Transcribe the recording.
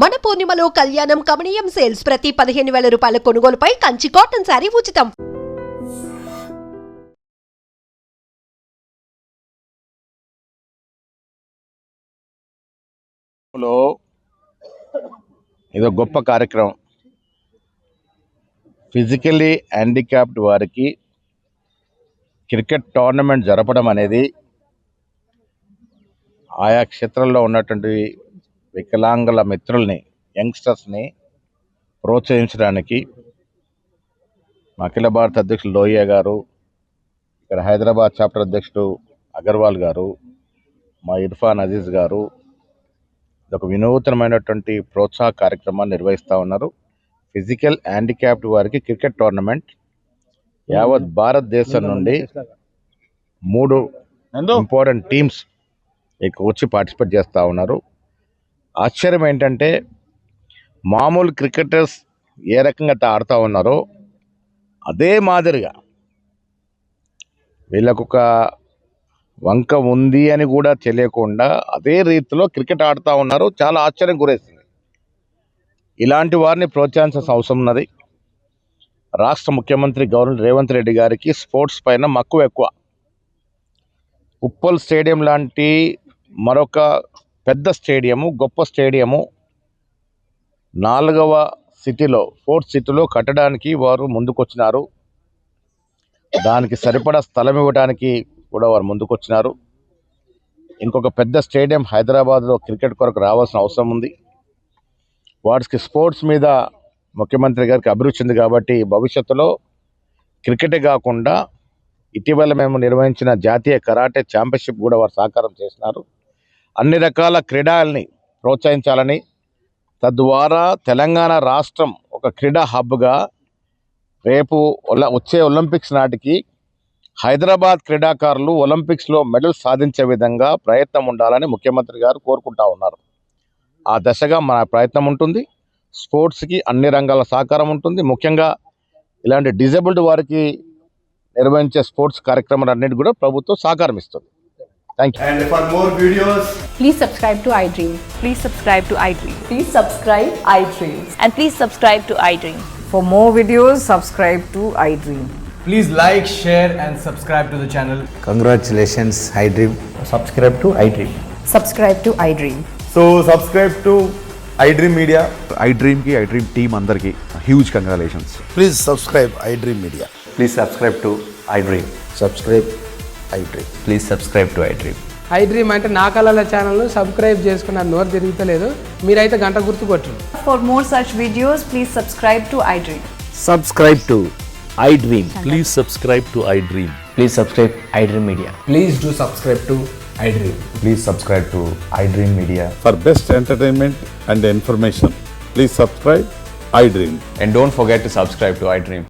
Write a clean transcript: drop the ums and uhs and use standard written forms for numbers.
మన పూర్ణిమలో కళ్యాణం కమనీయం సేల్స్ ప్రతి 15,000 రూపాయల కొనుగోలుపై కంచి కాటన్ శారీ ఉచితం. ఇదో గొప్ప కార్యక్రమం. ఫిజికల్లీ హ్యాండిక్యాప్డ్ వారికి క్రికెట్ టోర్నమెంట్ జరపడం అనేది ఆయా క్షేత్రంలో ఉన్నటువంటి వికలాంగుల మిత్రుల్ని, యంగ్స్టర్స్ని ప్రోత్సహించడానికి అఖిల భారత అధ్యక్షులు లోహియా గారు, ఇక్కడ హైదరాబాద్ చాప్టర్ అధ్యక్షుడు అగర్వాల్ గారు, మా ఇర్ఫాన్ అజీజ్ గారు ఒక వినూతనమైనటువంటి ప్రోత్సాహ కార్యక్రమాన్ని నిర్వహిస్తూ ఉన్నారు. ఫిజికల్ హ్యాండిక్యాప్డ్ వారికి క్రికెట్ టోర్నమెంట్ యావత్ భారతదేశం నుండి 3 ఇంపార్టెంట్ టీమ్స్ ఇక్కడ వచ్చి పార్టిసిపేట్ చేస్తూ ఉన్నారు. ఆశ్చర్యం ఏంటంటే మామూలు క్రికెటర్స్ ఏ రకంగా ఆడుతూ ఉన్నారో అదే మాదిరిగా వీళ్ళకొక వంక ఉంది అని కూడా తెలియకుండా అదే రీతిలో క్రికెట్ ఆడుతూ ఉన్నారు. చాలా ఆశ్చర్యం గురేస్తుంది. ఇలాంటి వారిని ప్రోత్సహించాల్సిన అవసరం ఉన్నది. రాష్ట్ర ముఖ్యమంత్రి గవర్నర్ రేవంత్ రెడ్డి గారికి స్పోర్ట్స్ పైన మక్కువ ఎక్కువ. ఉప్పల్ స్టేడియం లాంటి మరొక పెద్ద స్టేడియము, గొప్ప స్టేడియము 4వ సిటీలో, 4th సిటీలో కట్టడానికి వారు ముందుకొచ్చినారు. దానికి సరిపడా స్థలం ఇవ్వడానికి కూడా వారు ముందుకొచ్చినారు. ఇంకొక పెద్ద స్టేడియం హైదరాబాద్లో క్రికెట్ కొరకు రావాల్సిన అవసరం ఉంది. వాటికి స్పోర్ట్స్ మీద ముఖ్యమంత్రి గారికి అభిరుచి ఉంది కాబట్టి భవిష్యత్తులో క్రికెటే కాకుండా ఇటీవల మేము నిర్వహించిన జాతీయ కరాటే ఛాంపియన్షిప్ కూడా వారు సహకారం చేసినారు. అన్ని రకాల క్రీడల్ని ప్రోత్సహించాలని, తద్వారా తెలంగాణ రాష్ట్రం ఒక క్రీడా హబ్గా రేపు వచ్చే ఒలింపిక్స్ నాటికి హైదరాబాద్ క్రీడాకారులు ఒలింపిక్స్లో మెడల్ సాధించే విధంగా ప్రయత్నం ఉండాలని ముఖ్యమంత్రి గారు కోరుకుంటా ఉన్నారు. ఆ దశగా మన ప్రయత్నం ఉంటుంది. స్పోర్ట్స్కి అన్ని రంగాల సహకారం ఉంటుంది. ముఖ్యంగా ఇలాంటి డిజేబుల్డ్ వారికి నిర్వహించే స్పోర్ట్స్ కార్యక్రమాలన్నిటి కూడా ప్రభుత్వం సహకారం ఇస్తుంది. Thank you. And for more videos, please subscribe to iDream. Please subscribe to iDream. Please subscribe iDream. And please subscribe to iDream. For more videos, subscribe to iDream. please like, share and subscribe to the channel. Congratulations, iDream. Subscribe to iDream. Subscribe to iDream. So subscribe to iDream Media. iDream team andarki huge congratulations. Please subscribe iDream Media. Please subscribe to iDream. Subscribe iDream. Please subscribe to iDream. iDream అంటే నా కళల ఛానల్ను subscribe చేసుకున్న నోరు తిరుగుతలేదు. మీరైతే గంట గుర్తు కొట్టండి. For more such videos, please subscribe to iDream. Subscribe to iDream. Please subscribe to iDream. Please subscribe iDream Media. Please do subscribe to iDream. Please subscribe to iDream Media. For best entertainment and information, please subscribe iDream. And don't forget to subscribe to iDream.